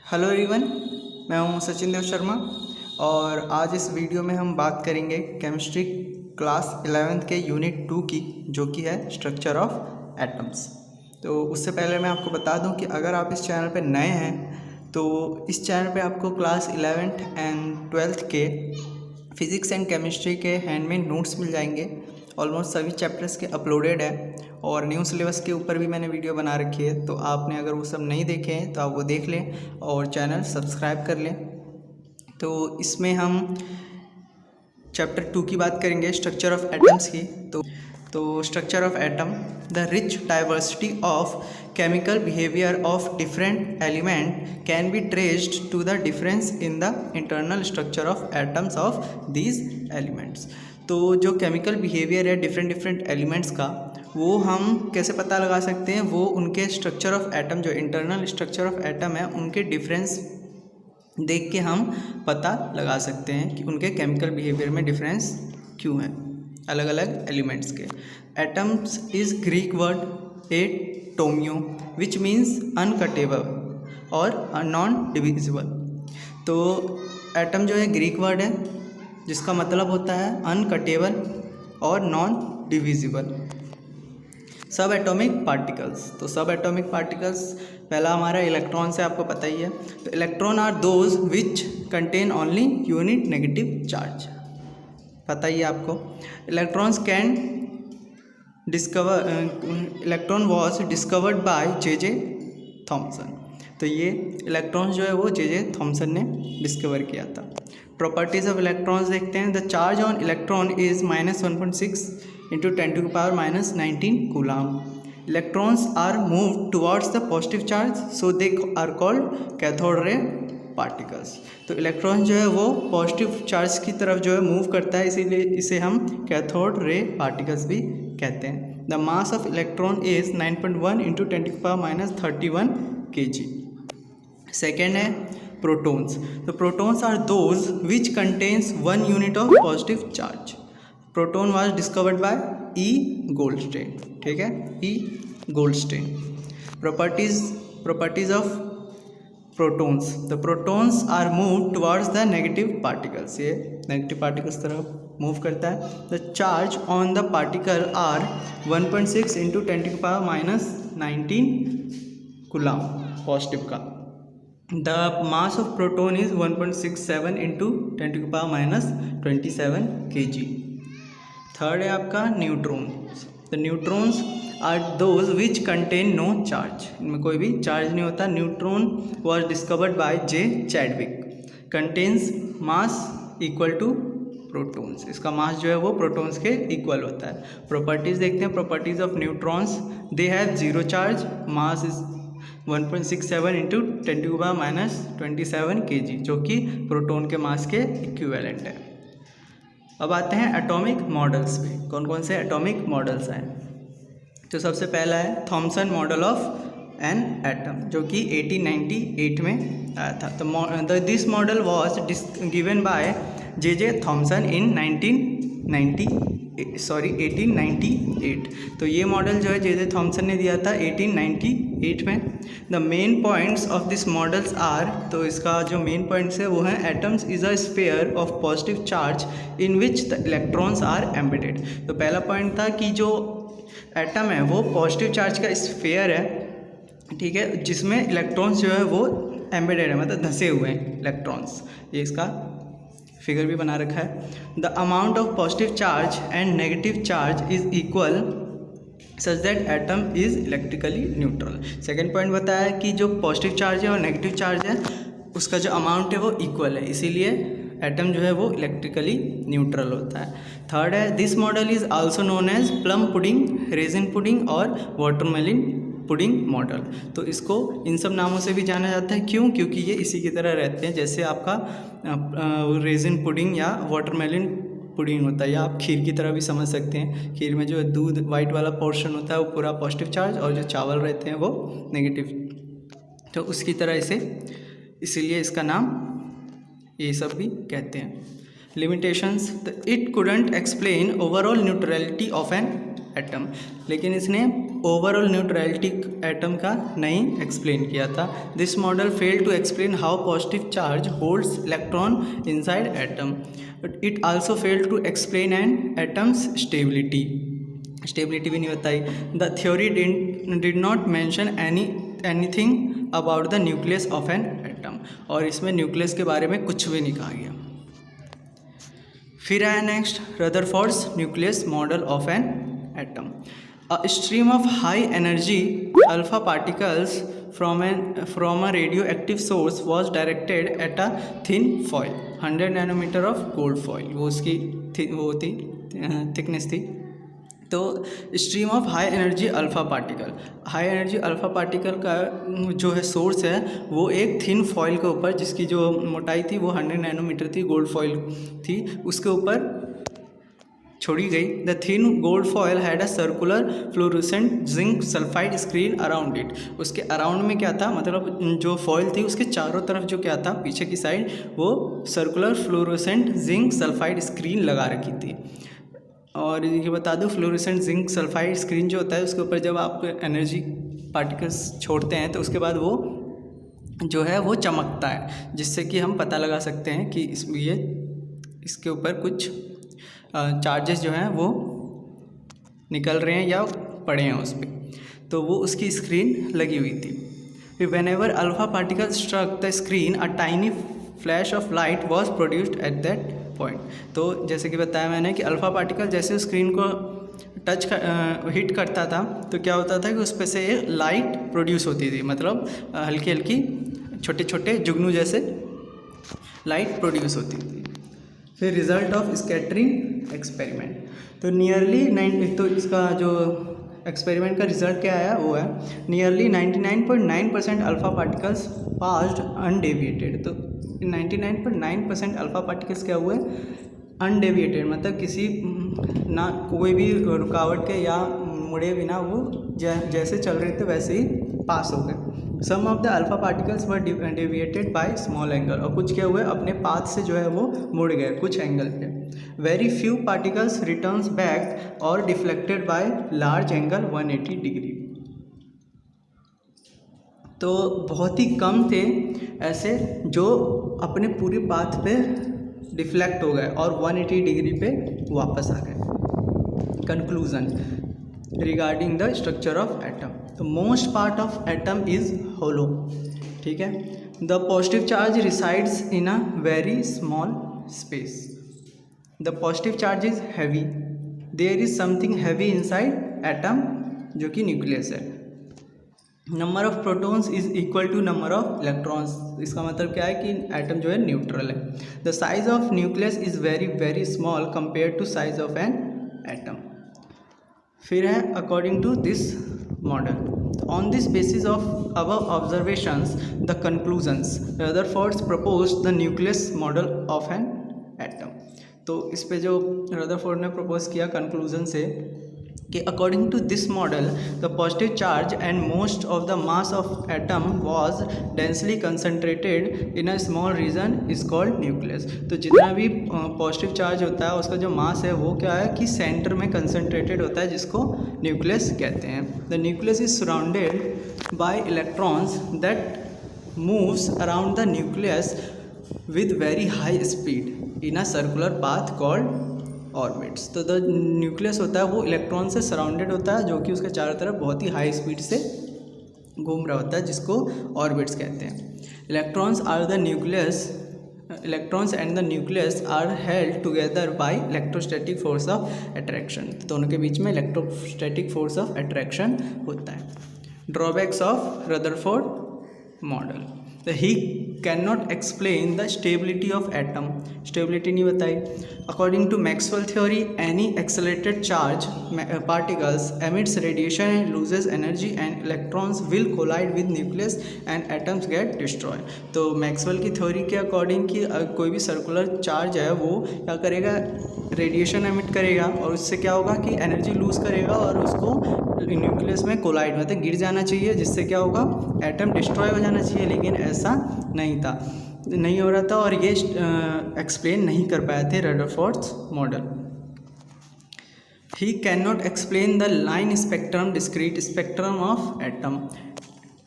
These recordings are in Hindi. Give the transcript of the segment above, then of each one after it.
हेलो एवरीवन, मैं हूं सचिन देव शर्मा और आज इस वीडियो में हम बात करेंगे केमिस्ट्री क्लास 11th के यूनिट 2 की, जो कि है स्ट्रक्चर ऑफ एटम्स। तो उससे पहले मैं आपको बता दूं कि अगर आप इस चैनल पर नए हैं तो इस चैनल पे आपको क्लास 11th एंड 12th के फिज़िक्स एंड केमिस्ट्री के हैंडमेड नोट्स मिल जाएंगे। ऑलमोस्ट सभी चैप्टर्स के अपलोडेड है और न्यू सिलेबस के ऊपर भी मैंने वीडियो बना रखी है, तो आपने अगर वो सब नहीं देखे हैं तो आप वो देख लें और चैनल सब्सक्राइब कर लें। तो इसमें हम चैप्टर 2 की बात करेंगे, स्ट्रक्चर ऑफ एटम्स की। तो structure of atom, the rich diversity of chemical behavior of different element can be traced to the difference in the internal structure of atoms of these elements। तो जो केमिकल बिहेवियर है डिफरेंट एलिमेंट्स का, वो हम कैसे पता लगा सकते हैं? वो उनके स्ट्रक्चर ऑफ एटम, जो इंटरनल स्ट्रक्चर ऑफ एटम है, उनके डिफरेंस देख के हम पता लगा सकते हैं कि उनके केमिकल बिहेवियर में डिफरेंस क्यों है अलग अलग एलिमेंट्स के। एटम्स इज ग्रीक वर्ड एटोमियो विच मीन्स अनकटेबल और नॉन डिविजिबल। तो एटम जो है ग्रीक वर्ड है जिसका मतलब होता है अनकटेबल और नॉन डिविजिबल। सब एटॉमिक पार्टिकल्स, तो सब एटॉमिक पार्टिकल्स पहला हमारा इलेक्ट्रॉन से आपको पता ही है। तो electron are those which contain only unit negative charge, पता ही है आपको। Electrons can discover, electron was discovered by J Thomson. तो ये इलेक्ट्रॉन्स जो है वो जे थॉमसन ने डिस्कवर किया था। प्रॉपर्टीज ऑफ इलेक्ट्रॉन्स देखते हैं। The charge on electron is -1.6 into 10⁻⁹ coulomb. Electrons are move towards the positive charge, so they are called cathode ray particles. तो इलेक्ट्रॉन जो है वो पॉजिटिव चार्ज की तरफ जो है मूव करता है, इसीलिए इसे हम कैथोड रे पार्टिकल्स भी कहते हैं। The mass of electron is 9.1 into 10⁻31 kg। Second है प्रोटॉन्स। तो protons are those which contains 1 unit of positive charge. Proton was discovered by E Goldstein, ठीक है, E Goldstein. Properties of protons. The protons are move towards the negative particles, ये नेगेटिव पार्टिकल्स तरफ मूव करता है। The charge on the particle are 1.6 into 10⁻⁹ coulomb positive का। The mass of proton is 1.67 into 10⁻27 kg। Third है आपका neutrons. The neutrons are those which contain no charge, इनमें कोई भी चार्ज नहीं होता। Neutron was discovered by J Chadwick, contains mass equal to protons. इसका मास जो है वो प्रोटॉन्स के इक्वल होता है। प्रॉपर्टीज देखते हैं। Properties of neutrons, they have zero charge, mass is 1.67 into 10⁻⁻27 kg, जो कि प्रोटॉन के मास के इक्विवेलेंट है। अब आते हैं एटॉमिक मॉडल्स पे, कौन कौन से एटॉमिक मॉडल्स हैं। तो सबसे पहला है Thomson model of an atom, जो कि 1898 में आया था। तो this model was given by J Thomson in 1898। तो ये मॉडल जो है जे थॉमसन ने दिया था 1898 में। The main points of this models are, तो इसका जो मेन पॉइंट्स है वो हैं atoms is a sphere of positive charge in which the electrons are embedded. तो पहला पॉइंट था कि जो एटम है वो पॉजिटिव चार्ज का स्फीयर है, ठीक है, जिसमें इलेक्ट्रॉन्स जो है वो एम्बेडेड है, मतलब धंसे हुए हैं इलेक्ट्रॉन्स। ये इसका फिगर भी बना रखा है। The amount of positive charge and negative charge is equal such that atom is electrically neutral. Second point बताया कि जो पॉजिटिव चार्ज है और नेगेटिव चार्ज है उसका जो अमाउंट है वो इक्वल है, इसीलिए एटम जो है वो इलेक्ट्रिकली न्यूट्रल होता है। थर्ड है this model is also known as plum pudding, raisin pudding और वाटरमेलन पुडिंग मॉडल। तो इसको इन सब नामों से भी जाना जाता है। क्यों? क्योंकि ये इसी की तरह रहते हैं जैसे आपका रेजिन पुडिंग या वाटरमेलन पुडिंग होता है, या आप खीर की तरह भी समझ सकते हैं। खीर में जो दूध वाइट वाला पोर्शन होता है वो पूरा पॉजिटिव चार्ज और जो चावल रहते हैं वो नेगेटिव, तो उसकी तरह इसे, इसीलिए इसका नाम ये सब भी कहते हैं। Limitations, it couldn't explain overall neutrality of an atom, लेकिन इसने ओवरऑल न्यूट्रलिटी एटम का नहीं एक्सप्लेन किया था। This model fail to explain how positive charge holds electron inside atom. It also fail to explain an atom's stability भी नहीं बताई। The theory did not mention anything about the nucleus of an atom, और इसमें न्यूक्लियस के बारे में कुछ भी नहीं कहा गया। फिर आया next Rutherford's nucleus model of an atom. A stream of high energy alpha particles from a radioactive source was directed at a thin foil 100 nanometre of gold foil, वो उसकी थिकनेस थी। तो stream of high energy alpha particle का जो है सोर्स है वो एक थिन फॉइल के ऊपर, जिसकी जो मोटाई थी वो 100 नैनोमीटर थी, गोल्ड फॉइल थी, उसके ऊपर छोड़ी गई। The thin gold foil had a circular fluorescent zinc sulphide screen around it. उसके अराउंड में क्या था, मतलब जो फॉयल थी उसके चारों तरफ जो क्या था पीछे की साइड, वो circular fluorescent zinc sulphide screen लगा रखी थी। और ये बता दूं, फ्लोरोसेंट जिंक सल्फाइड स्क्रीन जो होता है उसके ऊपर जब आप एनर्जी पार्टिकल्स छोड़ते हैं तो उसके बाद वो जो है वो चमकता है, जिससे कि हम पता लगा सकते हैं कि इसके ऊपर कुछ चार्जेस जो हैं वो निकल रहे हैं या पड़े हैं उस पर, तो वो उसकी स्क्रीन लगी हुई थी। Whenever alpha particle struck the screen a tiny flash of light was produced at that point. तो जैसे कि बताया मैंने कि अल्फा पार्टिकल जैसे स्क्रीन को हिट करता था तो क्या होता था कि उस पर से लाइट प्रोड्यूस होती थी, मतलब हल्की हल्की छोटे छोटे जुगनू जैसे लाइट प्रोड्यूस होती थी। फिर रिजल्ट ऑफ स्कैटरिंग एक्सपेरिमेंट, तो तो इसका जो एक्सपेरिमेंट का रिजल्ट क्या आया वो है nearly 99.9% alpha particles passed undeviated. तो 99.9% अल्फा पार्टिकल्स क्या हुए, अनडेविएटेड, मतलब किसी ना कोई भी रुकावट के या मुड़े बिना वो जैसे चल रहे थे वैसे ही पास हो गए। Some of the alpha particles were deviated by small angle, और कुछ क्या हुए अपने पाथ से जो है वो मुड़ गए कुछ एंगल पे। Very few particles returns back और deflected by large angle 180 degree. तो बहुत ही कम थे ऐसे जो अपने पूरे पाथ पे डिफ्लेक्ट हो गए और 180 डिग्री पे वापस आ गए। Conclusion regarding the structure of atom, तो most part of atom is hollow, ठीक है। The positive charge resides in a very small space. The positive charge is heavy, there is something heavy inside atom जो कि न्यूक्लियस है। Number of protons is equal to number of electrons, इसका मतलब क्या है कि एटम जो है न्यूट्रल है। The size of nucleus is very very small compare to size of an atom. फिर है according to this model, on this basis of above observations the conclusions Rutherford proposed the nucleus model of an atom. तो इस पे जो रदरफोर्ड ने प्रपोज किया कंक्लूजन से कि according to this model the positive charge and most of the mass of atom was densely concentrated in a small region is called nucleus. तो जितना भी पॉजिटिव चार्ज होता है उसका जो मास है वो क्या है कि सेंटर में कंसनट्रेटेड होता है, जिसको न्यूक्लियस कहते हैं। The nucleus is surrounded by electrons that moves around the nucleus with very high speed in a circular path called orbits. तो द न्यूक्लियस होता है वो इलेक्ट्रॉन से सराउंडेड होता है जो कि उसके चारों तरफ बहुत ही हाई स्पीड से घूम रहा होता है, जिसको ऑर्बिट्स कहते हैं। Electrons and the nucleus are held together by electrostatic force of attraction. दोनों के बीच में इलेक्ट्रोस्टैटिक फोर्स ऑफ अट्रैक्शन होता है। Drawbacks of Rutherford model, he can not explain the stability of atom, stability नहीं बताई। According to Maxwell theory any accelerated charge particles emits radiation and loses energy and electrons will collide with nucleus and atoms get destroy. तो मैक्सवेल की थ्योरी के अकॉर्डिंग कि कोई भी सर्कुलर चार्ज है वो क्या करेगा, रेडिएशन एमिट करेगा और उससे क्या होगा कि एनर्जी लूज करेगा और उसको न्यूक्लियस में कोलाइड मतलब गिर जाना चाहिए, जिससे क्या होगा एटम डिस्ट्रॉय हो जाना चाहिए, लेकिन ऐसा नहीं हो रहा था और ये एक्सप्लेन नहीं कर पाए थे Rutherford's model. He cannot explain the line spectrum, discrete spectrum of atom.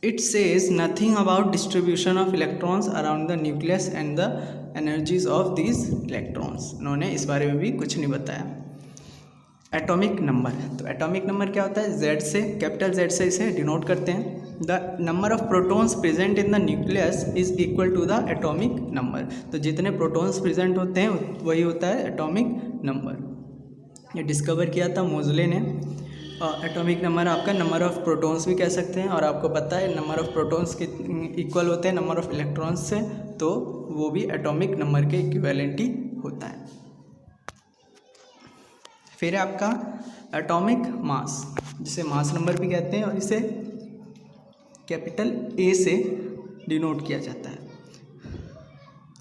It says nothing about distribution of electrons around the nucleus and the energies of these electrons. उन्होंने इस बारे में भी कुछ नहीं बताया. एटॉमिक नंबर, तो एटॉमिक नंबर क्या होता है, Z से, कैपिटल Z से इसे डिनोट करते हैं. The number of protons present in the nucleus is equal to the atomic number. तो जितने प्रोटॉन्स प्रेजेंट होते हैं वही होता है एटॉमिक नंबर. ये डिस्कवर किया था मोज़ले ने. एटॉमिक नंबर आपका नंबर ऑफ प्रोटॉन्स भी कह सकते हैं, और आपको पता है नंबर ऑफ प्रोटॉन्स के इक्वल होते हैं नंबर ऑफ इलेक्ट्रॉन्स से, तो वो भी एटॉमिक नंबर के इक्विवेलेंट ही होता है. फिर है आपका एटॉमिक मास, जिसे मास नंबर भी कहते हैं, और इसे कैपिटल A से डिनोट किया जाता है.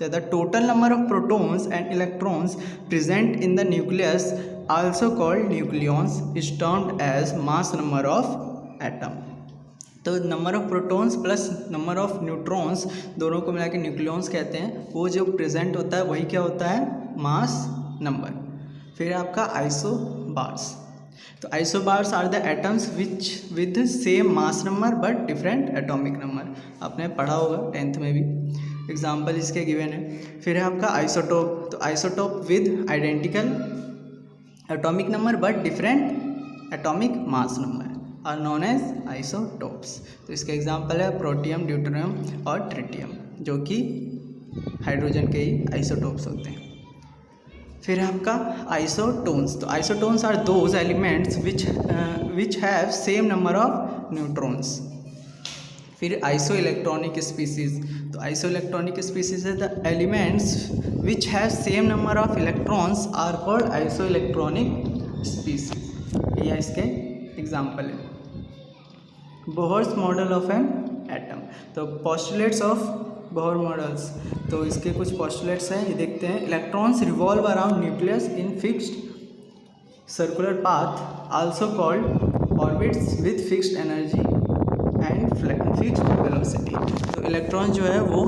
The total number of protons and electrons present in the nucleus also called nucleons is termed as mass number of atom. तो number of protons plus number of neutrons दोनों को मिला के न्यूक्लियॉन्स कहते हैं. वो जो प्रेजेंट होता है वही क्या होता है, मास नंबर. फिर आपका आइसोबार्स. तो isobars are the atoms which with same mass number but different atomic number. आपने पढ़ा होगा 10th में भी, एग्जाम्पल इसके गिवन है. फिर है आपका आइसोटोप. तो isotope with identical atomic number but different atomic mass number are known as isotopes. तो इसके एग्जांपल है प्रोटियम, ड्यूटेरियम और ट्रिटियम, जो कि हाइड्रोजन के ही आइसोटोप्स होते हैं. फिर है आपका आइसोटोन्स. तो isotones are those elements which have same number of neutrons. फिर आइसो इलेक्ट्रॉनिक स्पीसीज. तो आइसो इलेक्ट्रॉनिक स्पीसीज है the elements which have same number of electrons are called isoelectronic species. यह इसके एग्जाम्पल है. Bohr's model of an atom. तो पोस्टुलेट्स ऑफ बोहर मॉडल्स. तो इसके कुछ पोस्टुलेट्स हैं, ये देखते हैं. Electrons revolve around nucleus in fixed circular path also called orbits with fixed energy and fixed velocity. तो इलेक्ट्रॉन जो है वो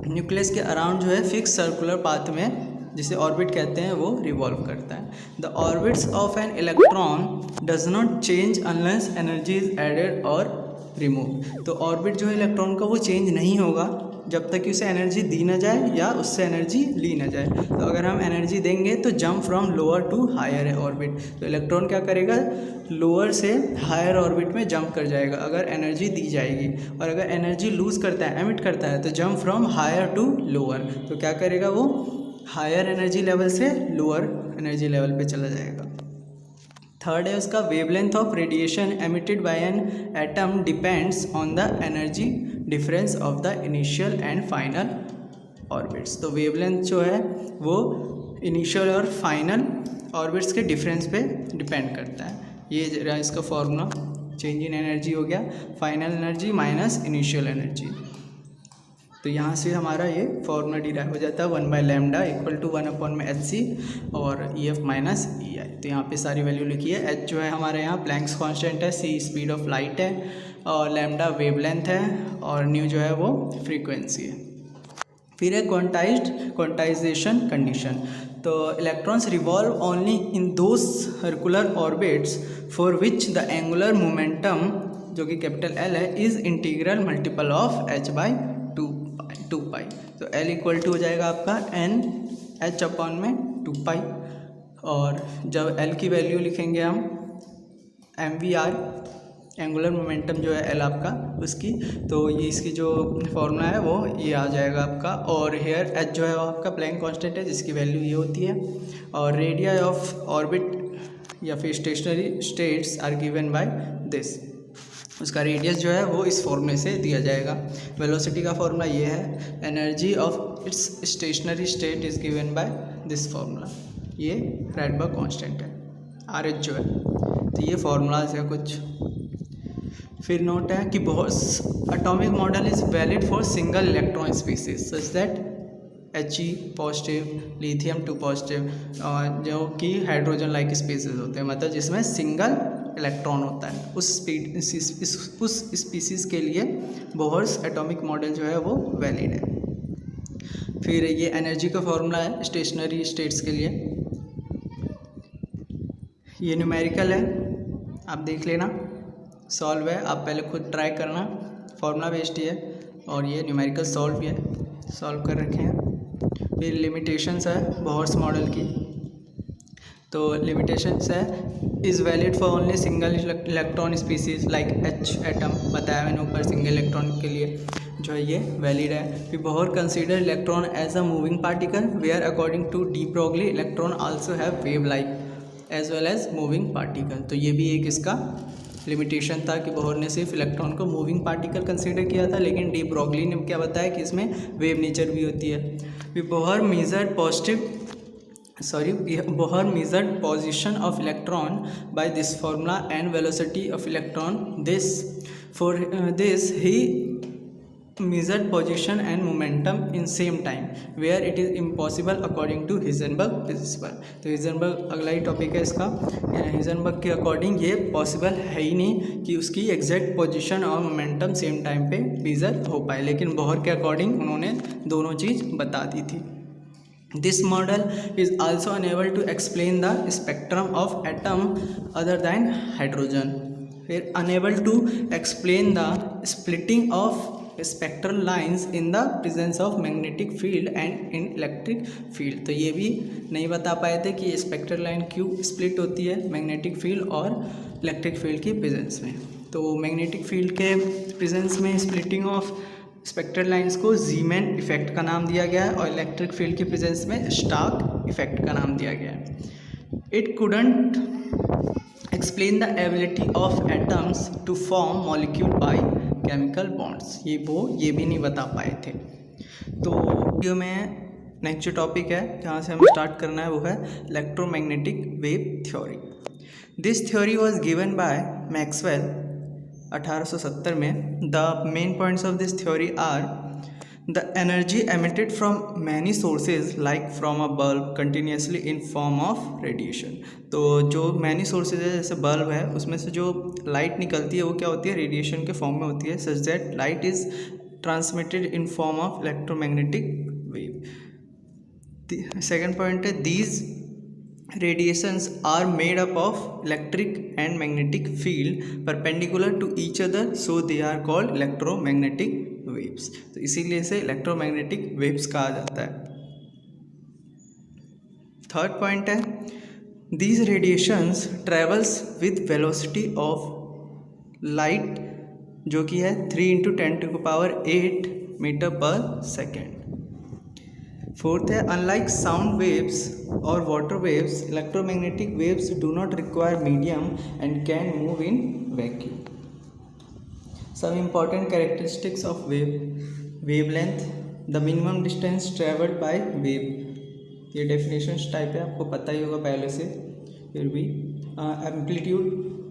न्यूक्लियस के अराउंड जो है फिक्स सर्कुलर पाथ में, जिसे ऑर्बिट कहते हैं, वो रिवॉल्व करता है. The orbits of an electron does not change unless energy is added और रिमूव. तो ऑर्बिट जो है इलेक्ट्रॉन का वो चेंज नहीं होगा जब तक कि उसे एनर्जी दी ना जाए या उससे एनर्जी ली ना जाए. तो अगर हम एनर्जी देंगे तो jump from lower to higher orbit. तो इलेक्ट्रॉन क्या करेगा, लोअर से हायर ऑर्बिट में जंप कर जाएगा अगर एनर्जी दी जाएगी. और अगर एनर्जी लूज़ करता है, एमिट करता है, तो jump from higher to lower. तो क्या करेगा, वो हायर एनर्जी लेवल से लोअर एनर्जी लेवल पे चला जाएगा. थर्ड है उसका wavelength of radiation emitted by an atom depends on the energy difference of the initial and final orbits. तो वेवलेंथ जो है वो इनिशियल और फाइनल ऑर्बिट्स के डिफरेंस पे डिपेंड करता है. ये रहा इसका फॉर्मूला. चेंज इन एनर्जी हो गया final energy minus initial energy. तो यहाँ से हमारा ये फॉर्मूला डिराइव हो जाता है 1/λ इक्वल टू 1/hc और EF माइनस EI. तो यहाँ पे सारी वैल्यू लिखी है. H जो है हमारे यहाँ प्लैंक्स कांस्टेंट है, C स्पीड ऑफ लाइट है, और लैम्डा वेवलेंथ है, और न्यू जो है वो फ्रीक्वेंसी है. फिर है क्वांटाइजेशन कंडीशन. तो electrons revolve only in those circular orbits for which the angular momentum, जो कि कैपिटल L है, is integral multiple of h/2π. तो L इक्वल टू हो जाएगा आपका NH/2π. और जब L की वैल्यू लिखेंगे हम MVR, एंगुलर मोमेंटम जो है L आपका उसकी, तो ये इसकी जो फॉर्मूला है वो ये आ जाएगा आपका. और हेयर H जो है वो आपका प्लैंक कांस्टेंट है, जिसकी वैल्यू ये होती है. और रेडिया ऑफ ऑर्बिट या फिर stationary states are given by this. उसका रेडियस जो है वो इस फॉर्मूले से दिया जाएगा. वेलोसिटी का फॉर्मूला ये है. Energy of its stationery state is given by this formula. ये राइडबर्ग कांस्टेंट है, RH जो है. तो ये फॉर्मूलाज है कुछ. फिर नोट है कि बहुत atomic model is valid for single electron species such that He positive, lithium 2 positive, जो कि हाइड्रोजन लाइक स्पीसीज होते हैं, मतलब जिसमें सिंगल इलेक्ट्रॉन होता है. उस स्पीसीज़ के लिए बोहर्स एटॉमिक मॉडल जो है वो वैलिड है. फिर ये एनर्जी का फॉर्मूला है स्टेशनरी स्टेट्स के लिए. ये न्यूमेरिकल है, आप देख लेना, सॉल्व है, आप पहले खुद ट्राई करना, फॉर्मूला बेस्ड ही है और ये न्यूमेरिकल सॉल्व भी है, सॉल्व कर रखे हैं। फिर लिमिटेशंस है बोहर्स मॉडल की, तो लिमिटेशंस है is valid for only single electron species like H atom, बताया मैंने ऊपर, सिंगल इलेक्ट्रॉन के लिए जो है ये वैलिड है। फिर Bohr consider electron as a moving particle where according to de Broglie electron also have wave like as well as moving particle. तो ये भी एक इसका लिमिटेशन था कि बोहर ने सिर्फ इलेक्ट्रॉन को मूविंग पार्टिकल कंसीडर किया था, लेकिन डी ब्रोगली ने क्या बताया कि इसमें वेव नेचर भी होती है। फिर Bohr measured position of electron by this formula and velocity of electron. This he measured position and momentum in same time where it is impossible according to Heisenberg principle। तो Heisenberg अगला ही टॉपिक है इसका। Heisenberg के अकॉर्डिंग ये पॉसिबल है ही नहीं कि उसकी एग्जैक्ट पोजीशन और मोमेंटम सेम टाइम पे मेजर हो पाए, लेकिन बोहर के अकॉर्डिंग उन्होंने दोनों चीज़ बता दी थी। This model is also unable to explain the spectrum of atom other than hydrogen। फिर unable to explain the splitting of spectral lines in the presence of magnetic field and in electric field। तो ये भी नहीं बता पाए थे कि स्पेक्ट्रल लाइन क्यों स्प्लिट होती है मैग्नेटिक फील्ड और इलेक्ट्रिक फील्ड की प्रेजेंस में। तो मैग्नेटिक फील्ड के प्रेजेंस में स्प्लिटिंग ऑफ स्पेक्ट्रल लाइंस को जीमैन इफेक्ट का नाम दिया गया है और इलेक्ट्रिक फील्ड की प्रेजेंस में स्टार्क इफेक्ट का नाम दिया गया है। It couldn't explain the ability of atoms to form molecule by chemical bonds. ये भी नहीं बता पाए थे। तो वीडियो में नेक्स्ट जो टॉपिक है जहाँ से हमें स्टार्ट करना है वो है electromagnetic wave theory. This theory was given by Maxwell 1870 में। The main points of this theory are the energy emitted from many sources like from a bulb continuously in form of radiation. तो जो मैनी सोर्सेज है जैसे बल्ब है उसमें से जो लाइट निकलती है वो क्या होती है, रेडिएशन के फॉर्म में होती है, such that light is transmitted in form of electromagnetic wave. Second point है these radiations are made up of electric and magnetic field perpendicular to each other, so they are called electromagnetic waves। तो इसीलिए इसे electromagnetic waves कहा जाता है। थर्ड पॉइंट है these radiations travels with velocity of light जो कि है 3 × 10⁸ मीटर पर सेकेंड। फोर्थ है अनलाइक साउंड वेव्स और water waves electromagnetic waves do not require medium and can move in vacuum. Some important characteristics of wavelength, the minimum distance travelled by wave. ये डेफिनेशन टाइप है, आपको पता ही होगा पहले से, फिर भी amplitude,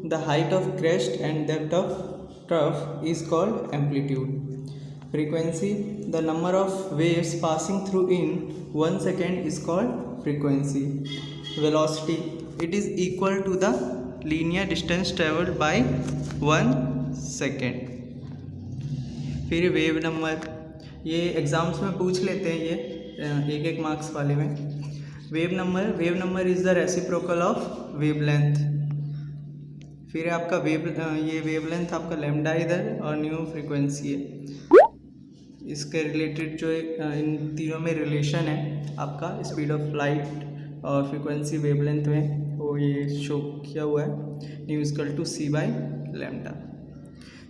the height of crest and depth of trough is called amplitude. Frequency, the number of waves passing through in 1 second is called frequency। Velocity, it is equal to the linear distance traveled by 1 second। फिर वेव नंबर, ये एग्जाम्स में पूछ लेते हैं, ये एक मार्क्स वाले में। Wave number is the reciprocal of wavelength. फिर आपका ये वेवलेंथ आपका लैम्डा इधर और न्यू फ्रीक्वेंसी है। इसके रिलेटेड जो इन तीनों में रिलेशन है आपका स्पीड ऑफ लाइट और फ्रीक्वेंसी वेवलेंथ में, वो ये शो किया हुआ है, nu equal to C by lambda.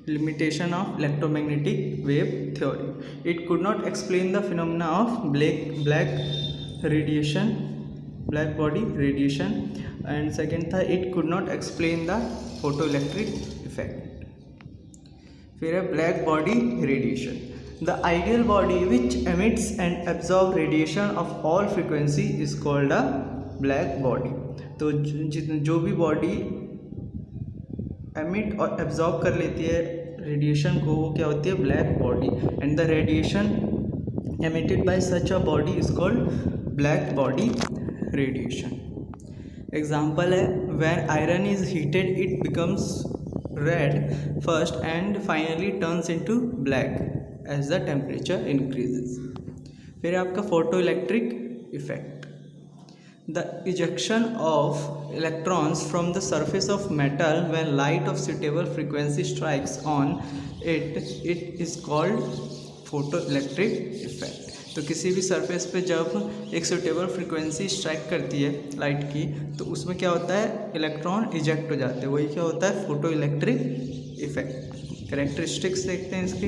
Limitation of electromagnetic wave theory, it could not explain the phenomena of black body radiation. And second था it could not explain the photo electric effect. फिर है black body radiation, the ideal body which emits and absorbs radiation of all frequency is called a black body। तो जो भी बॉडी एमिट और एब्जॉर्ब कर लेती है रेडिएशन को वो क्या होती है, black body. And the radiation emitted by such a body is called black body radiation। Example है when iron is heated it becomes red first and finally turns into black as the temperature increases। फिर आपका photo electric effect, the ejection of electrons from the surface of metal when light of suitable frequency strikes on it is called photoelectric effect। तो किसी भी सरफेस पे जब एक सुटेबल फ्रीक्वेंसी स्ट्राइक करती है लाइट की तो उसमें क्या होता है, इलेक्ट्रॉन इजेक्ट हो जाते हैं, वही क्या होता है, फोटो इलेक्ट्रिक इफेक्ट। करेक्टरिस्टिक्स देखते हैं इसकी।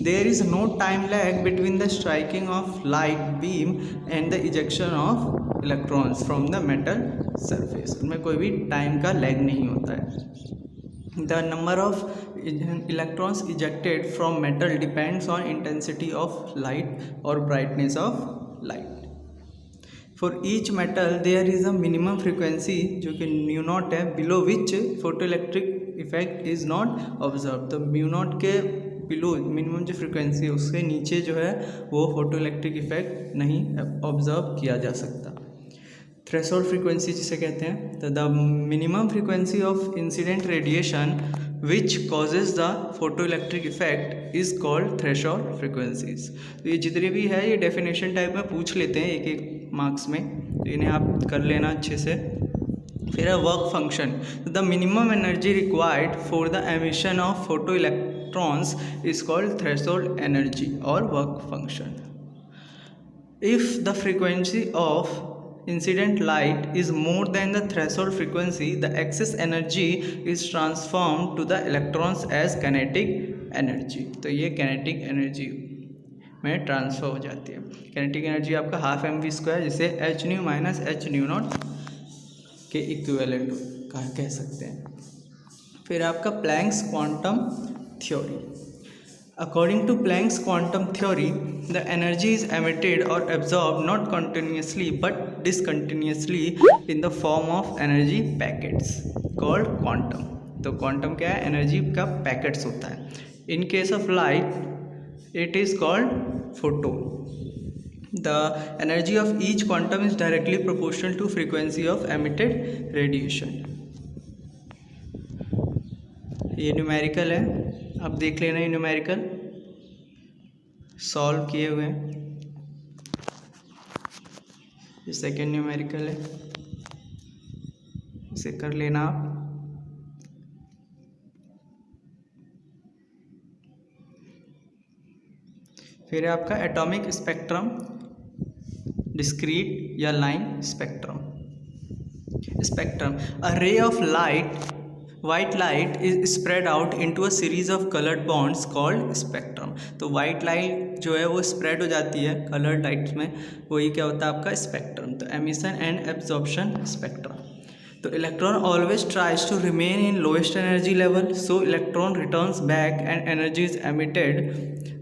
There is no time lag between the striking of light beam and the ejection of electrons from the metal surface. उनमें कोई भी टाइम का लैग नहीं होता है। The number of electrons ejected from metal depends on intensity of light और brightness of light. For each metal there is a minimum frequency जो कि म्यू नॉट है, below which photo electric effect is not observe. तो म्यू नॉट के बिलो मिनिमम जो फ्रिक्वेंसी है उसके नीचे जो है वो फोटो इलेक्ट्रिक इफेक्ट नहीं ऑब्जर्व किया जा सकता। थ्रेशोल्ड फ्रीक्वेंसी जिसे कहते हैं, तो the minimum frequency of incident radiation which causes the photo electric effect is called threshold frequencies. तो ये जितने भी है ये डेफिनेशन टाइप में पूछ लेते हैं एक एक मार्क्स में, तो इन्हें आप कर लेना अच्छे से। फिर है work function. The minimum energy required for the emission of photo electrons is called threshold energy और work function. If the frequency of incident light is more than the threshold frequency, the excess energy is transformed to the electrons as kinetic energy। तो ये kinetic energy में ट्रांसफर हो जाती है। kinetic energy आपका हाफ mv², जिसे h nu minus h nu naught के इक्विवेलेंट कह सकते हैं। फिर आपका Planck's quantum theory. According to Planck's quantum theory, the energy is emitted or absorbed not continuously but discontinuously in the form of energy packets called quantum। तो quantum क्या है, एनर्जी का पैकेट्स होता है। In case of light it is called photon। The energy of each quantum is directly proportional to frequency of emitted radiation। ये न्यूमेरिकल है, आप देख लेना, ये न्यूमेरिकल सॉल्व किए हुए हैं। ये सेकेंड न्यूमेरिकल है, इसे कर लेना आप। फिर है आपका एटॉमिक स्पेक्ट्रम, डिस्क्रीट या line spectrum. Spectrum, a ray of light white light is spread out into a series of colored bonds called spectrum। तो white light जो है वो spread हो जाती है colored lights में, वही क्या होता है आपका spectrum। तो emission and absorption spectrum। तो electron always tries to remain in lowest energy level, so electron returns back and energy is emitted।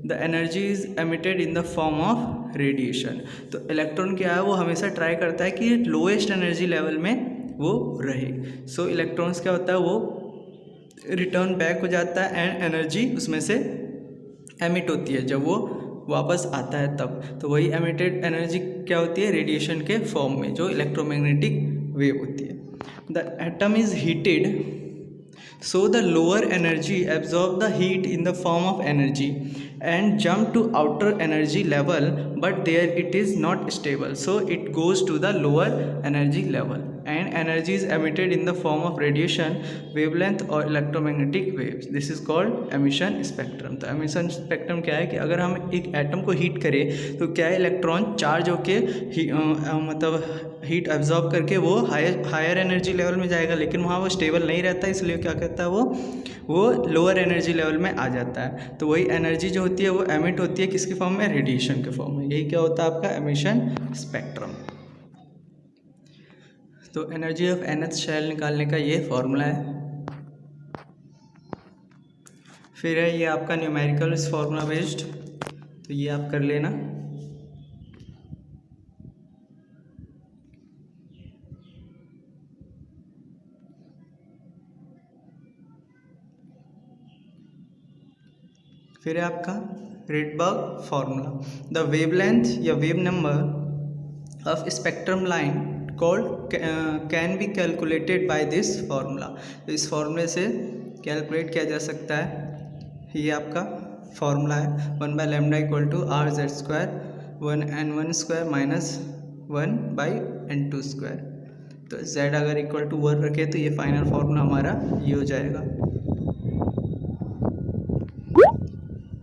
The energy is emitted in the form of radiation। तो electron क्या है, वो हमेशा ट्राई करता है कि लोएस्ट एनर्जी लेवल में वो रहे। सो इलेक्ट्रॉन्स क्या होता है, वो रिटर्न बैक हो जाता है एंड एनर्जी उसमें से एमिट होती है जब वो वापस आता है तब। तो वही एमिटेड एनर्जी क्या होती है, रेडिएशन के फॉर्म में, जो इलेक्ट्रोमैग्नेटिक वेव होती है। The atom is heated so the lower energy absorb the heat in the form of energy and jump to outer energy level, but there it is not stable, so it goes to the lower energy level and energy is emitted in the form of radiation, wavelength or electromagnetic waves। this is called emission spectrum। तो emission spectrum क्या है कि अगर हम एक एटम को हीट करें तो क्या है, इलेक्ट्रॉन चार्ज होके मतलब हीट एब्जॉर्ब करके वो हायर एनर्जी लेवल में जाएगा, लेकिन वहाँ वो स्टेबल नहीं रहता, इसलिए क्या कहता है वो लोअर एनर्जी लेवल में आ जाता है। तो वही एनर्जी जो होती है वो एमिट होती है किसके फॉर्म में, रेडिएशन के फॉर्म में। यही क्या होता है आपका एमिशन स्पेक्ट्रम। तो एनर्जी ऑफ nth शेल निकालने का ये फॉर्मूला है। फिर है ये आपका न्यूमेरिकल इस फॉर्मूला बेस्ड, तो ये आप कर लेना। फिर है आपका रेडबर्ग फार्मूला। द वेवलेंथ या wave number of spectrum line called can be calculated by this formula. तो इस फार्मूले से कैलकुलेट किया जा सकता है। ये आपका फार्मूला है 1/λ = r z² 1n1² - 1/n2²। तो z अगर इक्वल टू 1 रखे तो ये फाइनल फार्मूला हमारा ये हो जाएगा।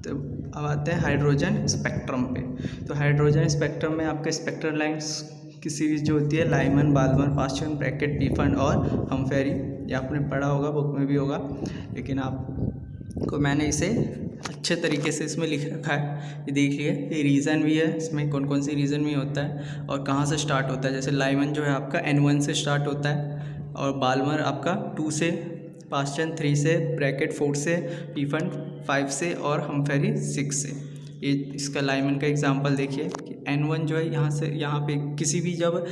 तो अब आते हैं हाइड्रोजन स्पेक्ट्रम पे। तो हाइड्रोजन स्पेक्ट्रम में आपके स्पेक्ट्रल लाइन्स की सीरीज जो होती है Lyman, Balmer, Paschen, Brackett, Pfund और हमफेरी, ये आपने पढ़ा होगा, बुक में भी होगा, लेकिन आपको मैंने इसे अच्छे तरीके से इसमें लिख रखा है। ये देखिए, ये रीज़न भी है, इसमें कौन कौन सी रीज़न भी होता है और कहाँ से स्टार्ट होता है। जैसे लाइमन जो है आपका N1 से स्टार्ट होता है और बाल्मर आपका 2 से, पास्चन 3 से, ब्रैकेट 4 से, पीफंड 5 से और हमफेरी 6 से। ये इसका लाइमन का एग्जांपल देखिए कि N1 जो है यहाँ से यहाँ पे किसी भी जब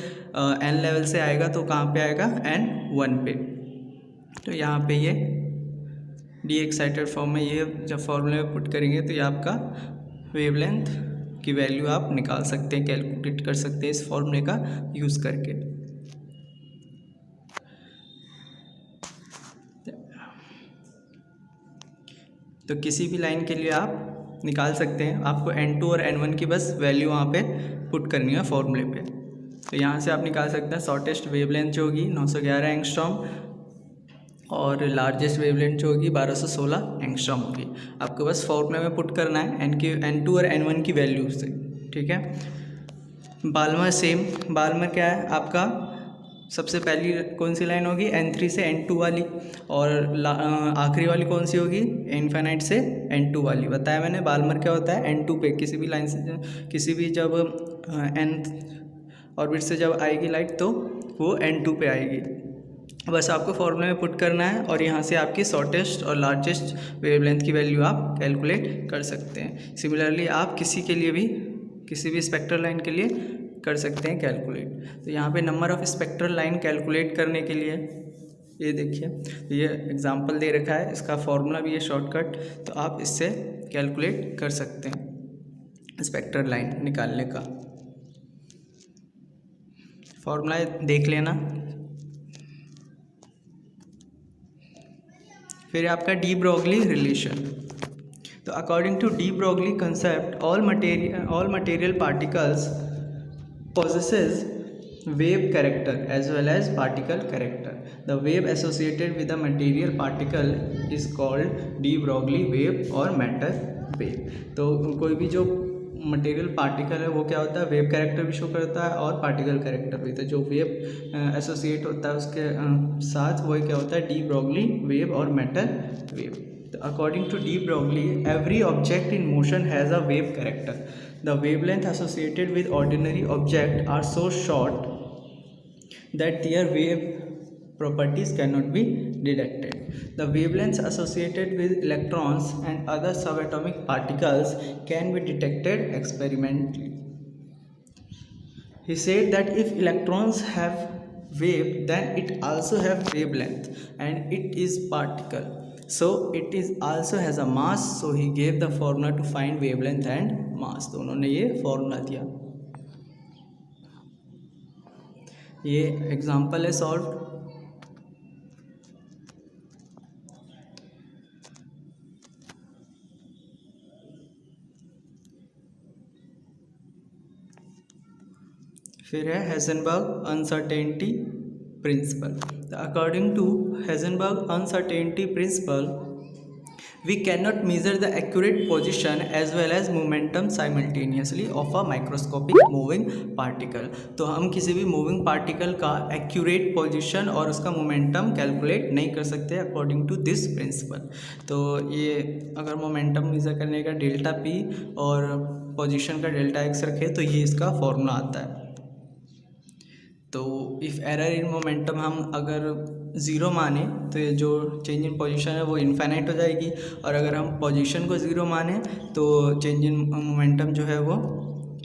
N लेवल से आएगा तो कहाँ पे आएगा, N1 पे। तो यहाँ पे ये डी एक्साइटेड फॉर्म में ये जब फॉर्मूले में पुट करेंगे तो ये आपका वेवलेंथ की वैल्यू आप निकाल सकते हैं, कैलकुलेट कर सकते हैं इस फॉर्मूले का यूज़ करके। तो किसी भी लाइन के लिए आप निकाल सकते हैं, आपको N2 और N1 की बस वैल्यू वहाँ पे पुट करनी है फॉर्मूले पे। तो यहाँ से आप निकाल सकते हैं शॉर्टेस्ट वेवलेंथ जो होगी 911 एंगस्ट्रॉम और लार्जेस्ट वेवलेंथ जो होगी 1216 एंगस्ट्रॉम होगी। आपको बस फॉर्मूले में पुट करना है N2 और N1 की वैल्यू से, ठीक है। बाल्मर सेम, बाल्मर क्या है आपका, सबसे पहली कौन सी लाइन होगी, N3 से N2 वाली, और आखिरी वाली कौन सी होगी, इनफाइनाइट से N2 वाली। बताया मैंने बाल्मर क्या होता है, N2 पे किसी भी लाइन से, किसी भी जब N ऑर्बिट से जब आएगी लाइट तो वो N2 पे आएगी। बस आपको फॉर्मूले में पुट करना है और यहाँ से आपकी शॉर्टेस्ट और लार्जेस्ट वेवलेंथ की वैल्यू आप कैलकुलेट कर सकते हैं। सिमिलरली आप किसी के लिए भी, किसी भी स्पेक्ट्रल लाइन के लिए कर सकते हैं कैलकुलेट। तो यहाँ पे number of spectral line calculate करने के लिए ये देखिए, ये एग्जांपल दे रखा है, इसका फॉर्मूला भी है शॉर्टकट, तो आप इससे कैलकुलेट कर सकते हैं स्पेक्ट्रल लाइन निकालने का। फॉर्मूला देख लेना। फिर आपका डी ब्रोगली रिलेशन। तो according to de Broglie concept, all material particles possesses wave character as well as particle character. The wave associated with the material particle is called de Broglie wave or matter wave. तो कोई भी जो मटेरियल पार्टिकल है वो क्या होता है, वेव कैरेक्टर भी शो करता है और पार्टिकल कैरेक्टर भी। तो जो वेव एसोसिएट होता है उसके साथ वही क्या होता है, डी ब्रोगली वेव और मैटर वेव। तो according to de Broglie, every object in motion has a wave character. The wavelength associated with ordinary object are so short that their wave properties cannot be detected. The wavelengths associated with electrons and other subatomic particles can be detected experimentally. He said that if electrons have wave, then it also have wavelength and it is particle. So it is also has a mass. So he gave the formula to find wavelength and mass. तो उन्होंने ये फॉर्मूला दिया। ये एग्जाम्पल है सॉल्व। फिर है Heisenberg uncertainty principle. According to Heisenberg uncertainty principle, we cannot measure the accurate position as well as momentum simultaneously of a microscopic moving particle. तो हम किसी भी मूविंग पार्टिकल का एक्यूरेट पोजीशन और उसका मोमेंटम कैलकुलेट नहीं कर सकते अकॉर्डिंग टू दिस प्रिंसिपल। तो ये अगर मोमेंटम मेजर करने का डेल्टा पी और पोजीशन का डेल्टा एक्स रखे तो ये इसका फॉर्मूला आता है। तो इफ़ एरर इन मोमेंटम हम अगर ज़ीरो माने तो ये जो चेंज इन पोजीशन है वो इनफाइनाइट हो जाएगी, और अगर हम पोजीशन को ज़ीरो माने तो चेंज इन मोमेंटम जो है वो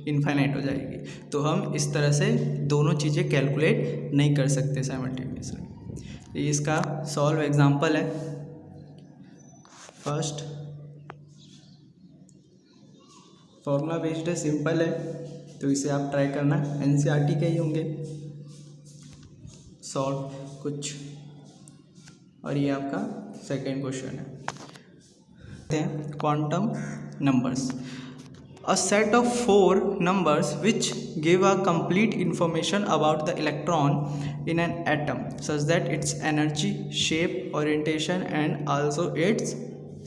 इनफाइनाइट हो जाएगी। तो हम इस तरह से दोनों चीज़ें कैलकुलेट नहीं कर सकते साइमल्टेनियसली। ये इसका सॉल्व एग्जांपल है। फर्स्ट फॉर्मूला बेस्ड है, सिंपल है, तो इसे आप ट्राई करना, NCERT के ही होंगे सॉल्व कुछ। और ये आपका सेकेंड क्वेश्चन है, quantum numbers. a set of 4 numbers which give a complete information about the electron in an atom such that its energy, shape, orientation and also its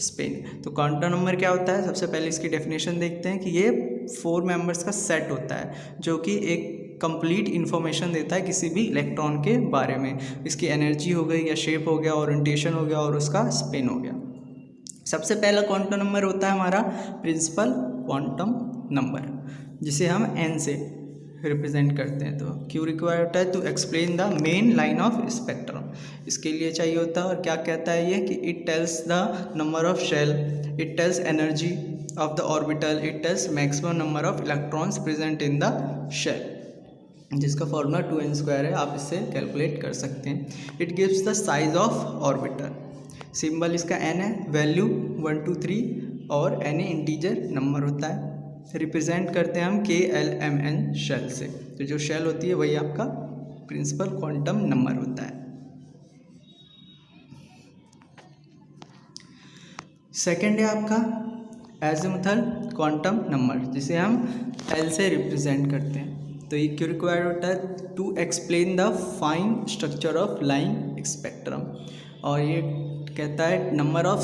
spin। तो क्वांटम नंबर क्या होता है? सबसे पहले इसकी डेफिनेशन देखते हैं कि ये 4 मेंबर्स का सेट होता है जो कि एक कंप्लीट इन्फॉर्मेशन देता है किसी भी इलेक्ट्रॉन के बारे में। इसकी एनर्जी हो गई या शेप हो गया, ओरिएंटेशन हो गया और उसका स्पिन हो गया। सबसे पहला क्वांटम नंबर होता है हमारा प्रिंसिपल क्वांटम नंबर, जिसे हम n से रिप्रेजेंट करते हैं। तो क्यों रिक्वायर्ड होता है? To explain the main line of spectrum, इसके लिए चाहिए होता है। और क्या कहता है ये कि it tells the number of shell, it tells energy of the orbital, it tells maximum number of electrons present in the shell, जिसका फॉर्मूला 2n² है, आप इससे कैलकुलेट कर सकते हैं। It gives the size of orbiter, symbol इसका n है, वैल्यू 1 2 3 और n इंटीजर नंबर होता है। रिप्रेजेंट करते हैं हम KLMN शेल से, तो जो शेल होती है वही आपका प्रिंसिपल क्वांटम नंबर होता है। सेकेंड है आपका एजिमुथल क्वांटम नंबर, जिसे हम L से रिप्रेजेंट करते हैं। तो ये क्यों रिक्वायर्ड होता है? To explain the fine structure of line spectrum, और ये कहता है number of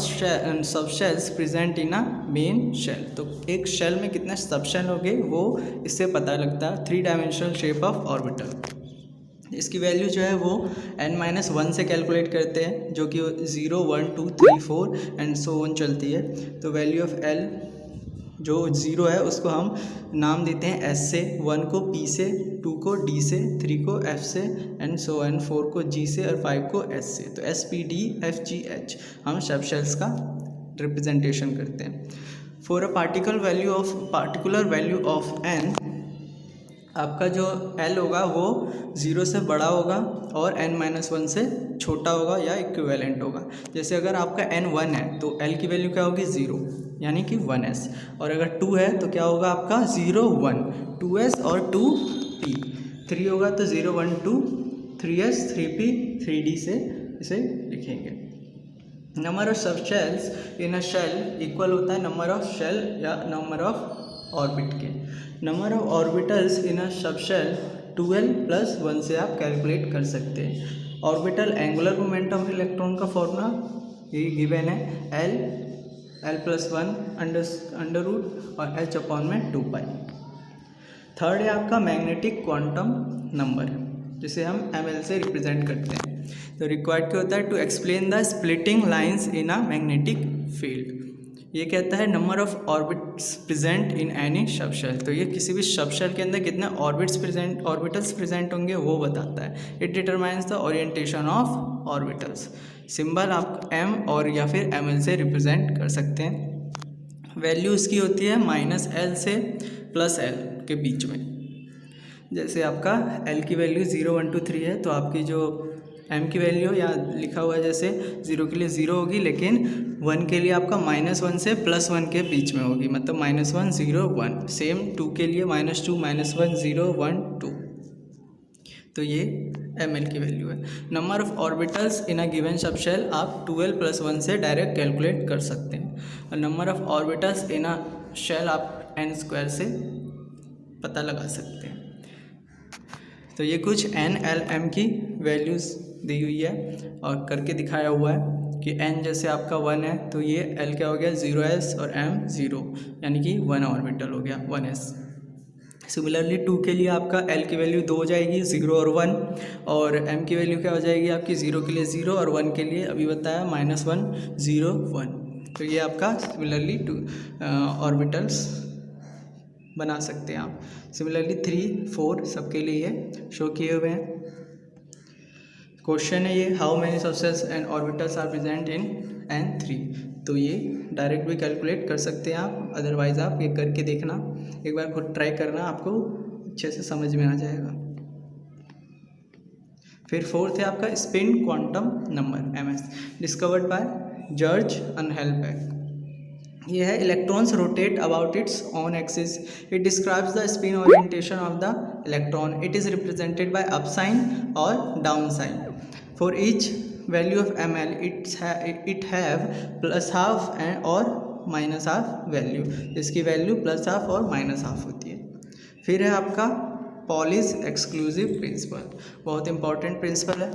subshells present in a main shell. तो एक शेल में कितने सब शेल होंगे वो इससे पता लगता है। 3 डायमेंशनल शेप ऑफ ऑर्बिटल, इसकी वैल्यू जो है वो n-1 से कैलकुलेट करते हैं, जो कि 0 1 2 3 4 एंड सो ऑन चलती है। तो वैल्यू ऑफ L जो 0 है उसको हम नाम देते हैं S से, 1 को P से, 2 को D से, 3 को F से एंड सो एन, 4 को G से और 5 को S से। तो S P D F G H हम सब शेल्स का रिप्रेजेंटेशन करते हैं। For a particular value of n, आपका जो L होगा वो 0 से बड़ा होगा और n-1 से छोटा होगा या इक्विवेलेंट होगा। जैसे अगर आपका n 1 है तो L की वैल्यू क्या होगी? 0, यानी कि 1s। और अगर 2 है तो क्या होगा आपका? 0 1 2s और 2p। 3 होगा तो 0 1 2 3s 3p 3d से इसे लिखेंगे। Number of subshells in a shell equal होता है नंबर ऑफ शेल या नंबर ऑफ ऑर्बिट के। Number of orbitals in a subshell 2l + 1 से आप कैलकुलेट कर सकते हैं। Orbital angular momentum of electron का फॉर्मूला ये गिवन है, l + 1 अंडर रूट और h/2π। थर्ड है आपका मैग्नेटिक क्वांटम नंबर, जिसे हम ml से रिप्रेजेंट करते हैं। तो रिक्वायर्ड क्या होता है? To explain the splitting lines in a magnetic field. ये कहता है number of orbits present in any subshell. तो ये किसी भी सब शेल के अंदर कितने ऑर्बिटल्स प्रेजेंट होंगे वो बताता है। It determines the orientation of orbitals. Symbol आप m और या फिर ml से रिप्रेजेंट कर सकते हैं। वैल्यू इसकी होती है -l से +l के बीच में। जैसे आपका L की वैल्यू 0 1 2 3 है, तो आपकी जो m की वैल्यू या लिखा हुआ है जैसे 0 के लिए 0 होगी, लेकिन 1 के लिए आपका -1 से +1 के बीच में होगी, मतलब -1 0 1। सेम 2 के लिए -2 -1 0 1 2। तो ये ml की वैल्यू है। Number of orbitals in a given subshell आप 2l + 1 से डायरेक्ट कैलकुलेट कर सकते हैं। और number of orbitals in a shell आप n² से पता लगा सकते हैं। तो ये कुछ n l m की वैल्यूज़ दी हुई है और करके दिखाया हुआ है कि n जैसे आपका 1 है तो ये l क्या हो गया? 0s और m 0, यानी कि 1 ऑर्बिटल हो गया 1s। सिमिलरली 2 के लिए आपका l की वैल्यू 2 हो जाएगी, 0 और 1, और m की वैल्यू क्या हो जाएगी आपकी? 0 के लिए 0 और 1 के लिए अभी बताया -1 0 1। तो ये आपका सिमिलरली 2 ऑर्बिटल्स बना सकते हैं आप। सिमिलरली 3 4 सबके लिए शो किए हुए हैं। क्वेश्चन है ये, how many subshells and orbitals are present in n3। तो ये डायरेक्ट भी कैलकुलेट कर सकते हैं आप, अदरवाइज आप ये करके देखना, एक बार खुद ट्राई करना, आपको अच्छे से समझ में आ जाएगा। फिर फोर्थ है आपका spin quantum number ms, discovered by George Uhlenbeck. ये है electrons rotate about its own axis. It describes the spin orientation of the electron. It is represented by up sign और down sign. For each value of ml it have +½ और माइनस हाफ वैल्यू, इसकी वैल्यू प्लस हाफ और माइनस हाफ होती है। फिर है आपका पॉलीज एक्सक्लूसिव प्रिंसिपल, बहुत इंपॉर्टेंट प्रिंसिपल है।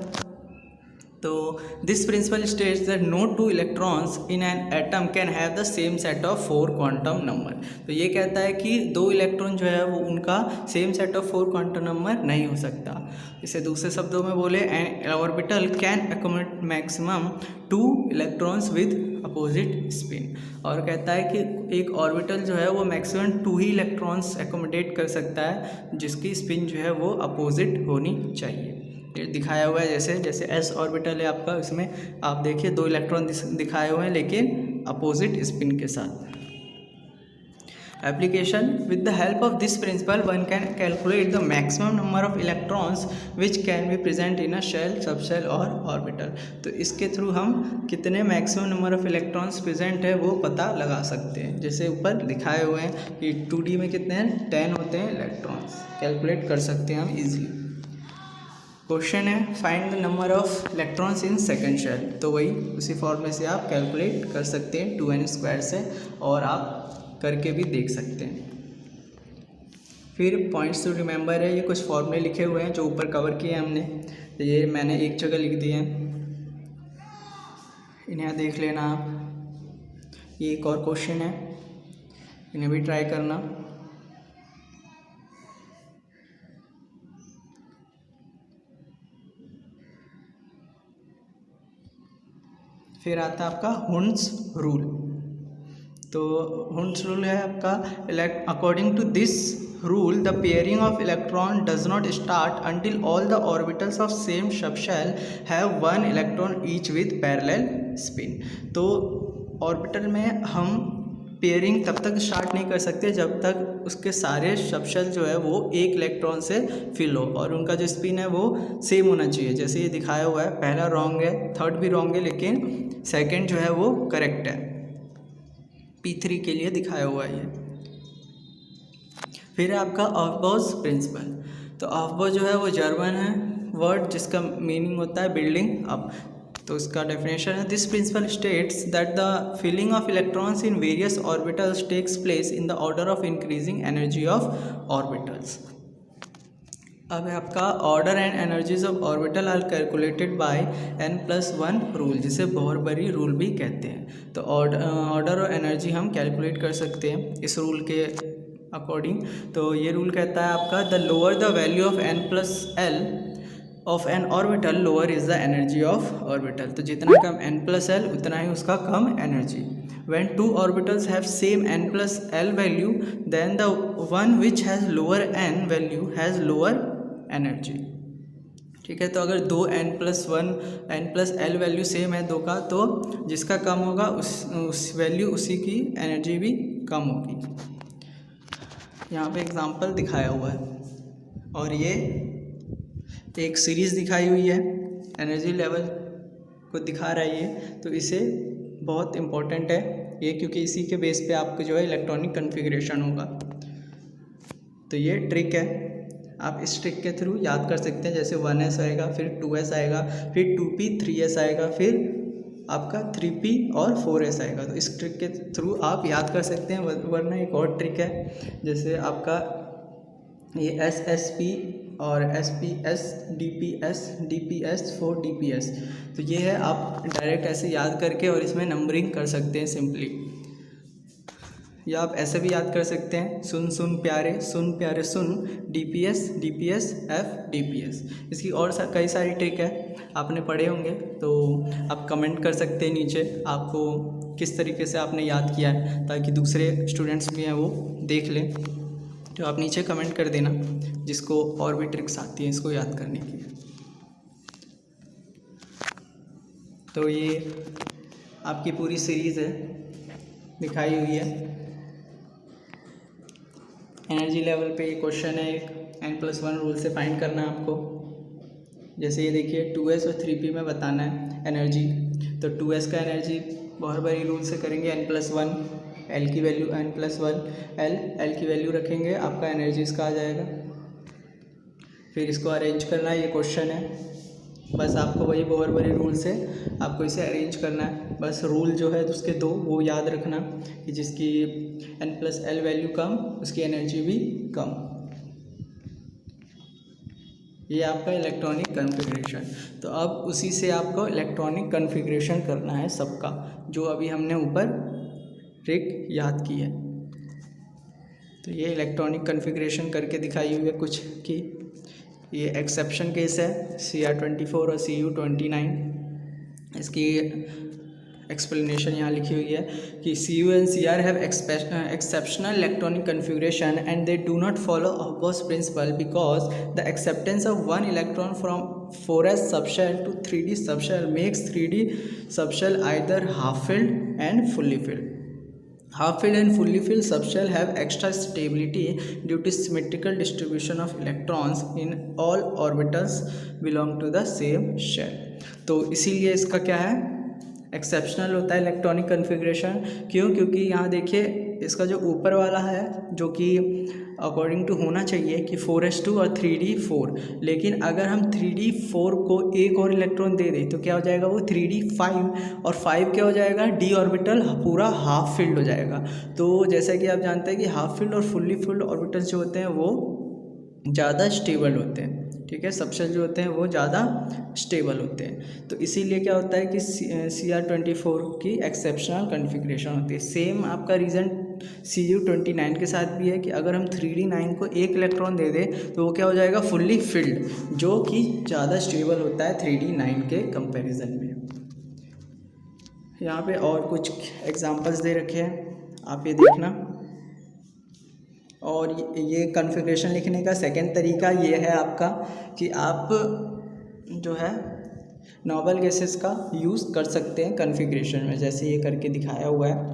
तो this principle states that no two electrons in an atom can have the same set of 4 quantum number. तो ये कहता है कि 2 इलेक्ट्रॉन जो है वो उनका same set of 4 quantum number नहीं हो सकता। इसे दूसरे शब्दों में बोले, N orbital can accommodate maximum 2 electrons with opposite spin. और कहता है कि एक ऑर्बिटल जो है वो मैक्सिमम 2 ही इलेक्ट्रॉन्स एकोमोडेट कर सकता है जिसकी स्पिन जो है वो अपोजिट होनी चाहिए। ये दिखाया हुआ है जैसे एस ऑर्बिटल है आपका, इसमें आप देखिए 2 इलेक्ट्रॉन दिखाए हुए हैं लेकिन अपोजिट स्पिन के साथ। Application, with the help of this principle one can calculate the maximum number of electrons which can be present in a shell, subshell और ऑर्बिटल। तो इसके थ्रू हम कितने maximum number of electrons present है वो पता लगा सकते हैं। जैसे ऊपर दिखाए हुए हैं कि 2D में कितने हैं, 10 होते हैं इलेक्ट्रॉन्स, कैलकुलेट कर सकते हैं हम इजीली। क्वेश्चन है find the number of electrons in second shell. तो वही उसी फॉर्मूले से आप कैलकुलेट कर सकते हैं 2n² से, और आप करके भी देख सकते हैं। फिर पॉइंट्स टू रिमेंबर है, ये कुछ फॉर्मूले लिखे हुए हैं जो ऊपर कवर किए हैं हमने, तो ये मैंने एक जगह लिख दिए हैं, इन्हें देख लेना आप। ये एक और क्वेश्चन है, इन्हें भी ट्राई करना। फिर आता है आपका हुन्स रूल। तो हुन्स रूल है आपका, according to this rule the pairing of electron does not start until all the orbitals of same subshell have 1 electron each with parallel spin. तो ऑर्बिटल में हम पेयरिंग तब तक स्टार्ट नहीं कर सकते जब तक उसके सारे सबशेल जो है वो 1 इलेक्ट्रॉन से फिल हो और उनका जो स्पिन है वो सेम होना चाहिए। जैसे ये दिखाया हुआ है, पहला रॉन्ग है, थर्ड भी रॉन्ग है, लेकिन सेकंड जो है वो करेक्ट है। P3 के लिए दिखाया हुआ है ये। फिर है आपका ऑफबॉज प्रिंसिपल। तो ऑफबॉज जो है वो जर्मन है वर्ड जिसका मीनिंग होता है बिल्डिंग अप। तो इसका डेफिनेशन है, this principle states that the filling of electrons in various orbitals takes place in the order of increasing energy of orbitals. अब है आपका order and energies of orbital are calculated by n+1 rule, जिसे बोहरबरी रूल भी कहते हैं। तो ऑर्डर और एनर्जी हम कैलकुलेट कर सकते हैं इस रूल के अकॉर्डिंग। तो ये रूल कहता है आपका, the lower the value of n+l of N orbital lower is the energy of orbital. तो जितना कम n+l उतना ही उसका कम energy. When 2 orbitals have same n+l value, then the one which has lower n value has lower energy। ठीक है, तो अगर 2 n+1 n+l वैल्यू सेम है 2 का, तो जिसका कम होगा उस वैल्यू उसी की एनर्जी भी कम होगी। यहाँ पे एग्जांपल दिखाया हुआ है और ये एक सीरीज़ दिखाई हुई है, एनर्जी लेवल को दिखा रहा है ये। तो इसे बहुत इम्पोर्टेंट है ये, क्योंकि इसी के बेस पे आपको जो है इलेक्ट्रॉनिक कन्फिग्रेशन होगा। तो ये ट्रिक है, आप इस ट्रिक के थ्रू याद कर सकते हैं। जैसे 1s आएगा, फिर 2s आएगा, फिर 2p 3s आएगा, फिर आपका 3p और 4s आएगा। तो इस ट्रिक के थ्रू आप याद कर सकते हैं। वरना एक और ट्रिक है, जैसे आपका ये SSP और SPS DPS DPS 4DPS। तो ये है, आप डायरेक्ट ऐसे याद करके और इसमें नंबरिंग कर सकते हैं सिंपली, या आप ऐसे भी याद कर सकते हैं, सुन सुन प्यारे सुन DPS DPS F DPS। इसकी और कई सारी ट्रिक है, आपने पढ़े होंगे। तो आप कमेंट कर सकते हैं नीचे आपको किस तरीके से आपने याद किया है, ताकि दूसरे स्टूडेंट्स भी हैं वो देख लें। तो आप नीचे कमेंट कर देना जिसको और भी ट्रिक्स आती हैं इसको याद करने की। तो ये आपकी पूरी सीरीज़ है, दिखाई हुई है। एनर्जी लेवल पे ये क्वेश्चन है एक, n+1 रूल से फाइंड करना है आपको। जैसे ये देखिए 2s और 3p में बताना है एनर्जी। तो 2s का एनर्जी बोहरबरी रूल से करेंगे n+1, l की वैल्यू n+1, l की वैल्यू रखेंगे, आपका एनर्जी इसका आ जाएगा। फिर इसको अरेंज करना है, ये क्वेश्चन है। बस आपको वही बोहरबरी रूल से आपको इसे अरेंज करना है। बस रूल जो है उसके दो वो याद रखना कि जिसकी n+l वैल्यू कम उसकी एनर्जी भी कम। ये आपका इलेक्ट्रॉनिक कॉन्फ़िगरेशन। तो अब उसी से आपको इलेक्ट्रॉनिक कॉन्फ़िगरेशन करना है सबका, जो अभी हमने ऊपर ट्रिक याद की है। तो ये इलेक्ट्रॉनिक कॉन्फ़िगरेशन करके दिखाई हुई है कुछ की। ये एक्सेप्शन केस है Cr24 और Cu29। इसकी एक्सप्लेनेशन यहाँ लिखी हुई है कि Cu and Cr have exceptional electronic configuration and they do not follow Gauss principle because the acceptance of one electron from 4s subshell to 3d subshell makes 3d subshell either half filled and fully filled. Half filled and fully filled subshell have extra stability due to symmetrical distribution of electrons in all orbitals belong to the same shell. तो इसीलिए इसका क्या है, एक्सेप्शनल होता है इलेक्ट्रॉनिक कॉन्फ़िगरेशन। क्यों? क्योंकि यहाँ देखिए इसका जो ऊपर वाला है जो कि अकॉर्डिंग टू होना चाहिए कि 4s2 और 3d4, लेकिन अगर हम 3d4 को एक और इलेक्ट्रॉन दे दें तो क्या हो जाएगा, वो 3d5 और 5 क्या हो जाएगा, d ऑर्बिटल पूरा हाफ फिल्ड हो जाएगा। तो जैसा कि आप जानते हैं कि हाफ फिल्ड और फुल्ली फिल्ड ऑर्बिटल्स जो होते हैं वो ज़्यादा स्टेबल होते हैं, ठीक है। सबशेल जो होते हैं वो ज़्यादा स्टेबल होते हैं। तो इसीलिए क्या होता है कि Cr24 की एक्सेप्शनल कॉन्फ़िगरेशन होती है। सेम आपका रीज़न Cu29 के साथ भी है कि अगर हम 3d9 को एक इलेक्ट्रॉन दे दें तो वो क्या हो जाएगा, फुल्ली फिल्ड, जो कि ज़्यादा स्टेबल होता है 3d9 के कंपैरिजन में। यहाँ पे और कुछ एग्जांपल्स दे रखे हैं, आप ये देखना। और ये कॉन्फ़िगरेशन लिखने का सेकंड तरीका ये है आपका कि आप जो है नोबल गैसेस का यूज़ कर सकते हैं कॉन्फ़िगरेशन में, जैसे ये करके दिखाया हुआ है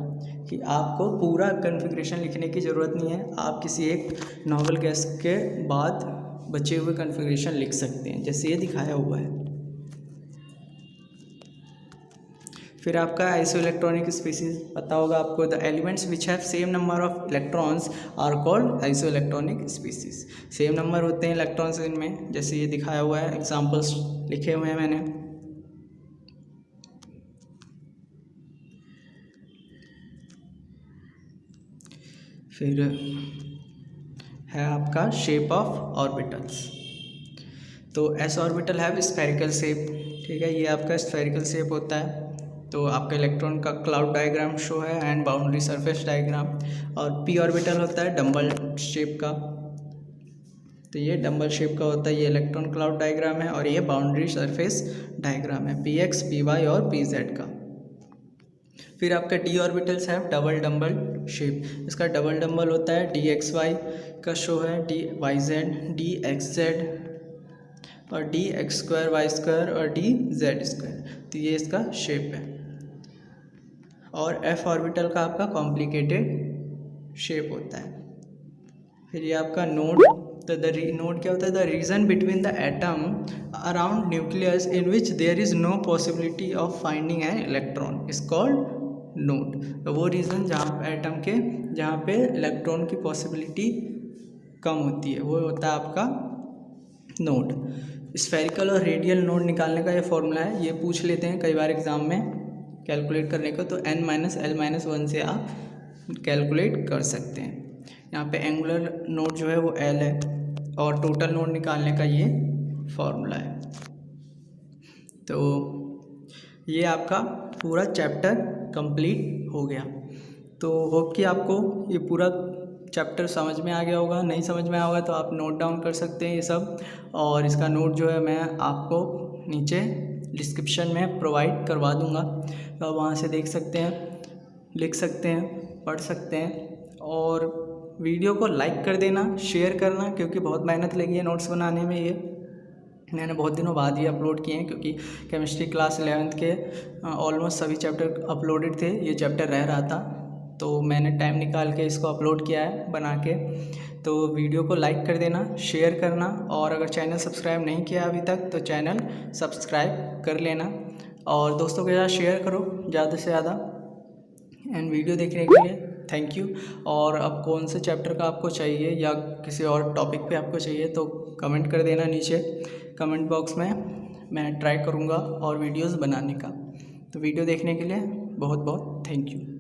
कि आपको पूरा कॉन्फ़िगरेशन लिखने की ज़रूरत नहीं है। आप किसी एक नोबल गैस के बाद बचे हुए कॉन्फ़िगरेशन लिख सकते हैं, जैसे ये दिखाया हुआ है। फिर आपका आइसोइलेक्ट्रॉनिक स्पीसीज पता होगा आपको। The elements which have same number of electrons are called isoelectronic species. Same number होते हैं इलेक्ट्रॉन्स इनमें, जैसे ये दिखाया हुआ है, एग्जांपल्स लिखे हुए हैं मैंने। फिर है आपका शेप ऑफ ऑर्बिटल्स। तो S orbital have spherical shape, ठीक है, ये आपका स्फेरिकल शेप होता है। तो आपका इलेक्ट्रॉन का क्लाउड डायग्राम शो है एंड बाउंड्री सरफेस डायग्राम। और पी ऑर्बिटल होता है डम्बल शेप का, तो ये डम्बल शेप का होता है। ये इलेक्ट्रॉन क्लाउड डायग्राम है और ये बाउंड्री सरफेस डायग्राम है पी एक्स, पी वाई और पी जेड का। फिर आपका डी ऑर्बिटल्स है डबल डम्बल शेप। इसका डबल डम्बल होता है, डी एक्स वाई का शो है, D Y Z, D X Z और D X square Y square और डी जेड स्क्वायर। तो ये इसका शेप है। और एफ ऑर्बिटल का आपका कॉम्प्लिकेटेड शेप होता है। फिर ये आपका नोड। तो नोड क्या होता है, the region between the atom around nucleus in which there is no possibility of finding an electron is called node. तो वो रीज़न जहाँ पे इलेक्ट्रॉन की पॉसिबिलिटी कम होती है वो होता है आपका नोड। स्फेरिकल और रेडियल नोड निकालने का ये फॉर्मूला है, ये पूछ लेते हैं कई बार एग्जाम में कैलकुलेट करने को। तो n-l-1 से आप कैलकुलेट कर सकते हैं। यहाँ पे एंगुलर नोड जो है वो l है और टोटल नोड निकालने का ये फॉर्मूला है। तो ये आपका पूरा चैप्टर कंप्लीट हो गया। तो होप कि आपको ये पूरा चैप्टर समझ में आ गया होगा। नहीं समझ में आया होगा तो आप नोट डाउन कर सकते हैं ये सब, और इसका नोट जो है मैं आपको नीचे डिस्क्रिप्शन में प्रोवाइड करवा दूंगा, तो आप वहाँ से देख सकते हैं, लिख सकते हैं, पढ़ सकते हैं। और वीडियो को लाइक कर देना, शेयर करना, क्योंकि बहुत मेहनत लगी है नोट्स बनाने में। ये मैंने बहुत दिनों बाद ही अपलोड किए हैं क्योंकि केमिस्ट्री क्लास 11th के ऑलमोस्ट सभी चैप्टर अपलोडेड थे, ये चैप्टर रह रहा था, तो मैंने टाइम निकाल के इसको अपलोड किया है बना के। तो वीडियो को लाइक कर देना, शेयर करना, और अगर चैनल सब्सक्राइब नहीं किया अभी तक तो चैनल सब्सक्राइब कर लेना और दोस्तों के साथ शेयर करो ज़्यादा से ज़्यादा। एंड वीडियो देखने के लिए थैंक यू। और अब कौन से चैप्टर का आपको चाहिए या किसी और टॉपिक पे आपको चाहिए तो कमेंट कर देना नीचे कमेंट बॉक्स में, मैं ट्राई करूँगा और वीडियोस बनाने का। तो वीडियो देखने के लिए बहुत बहुत थैंक यू।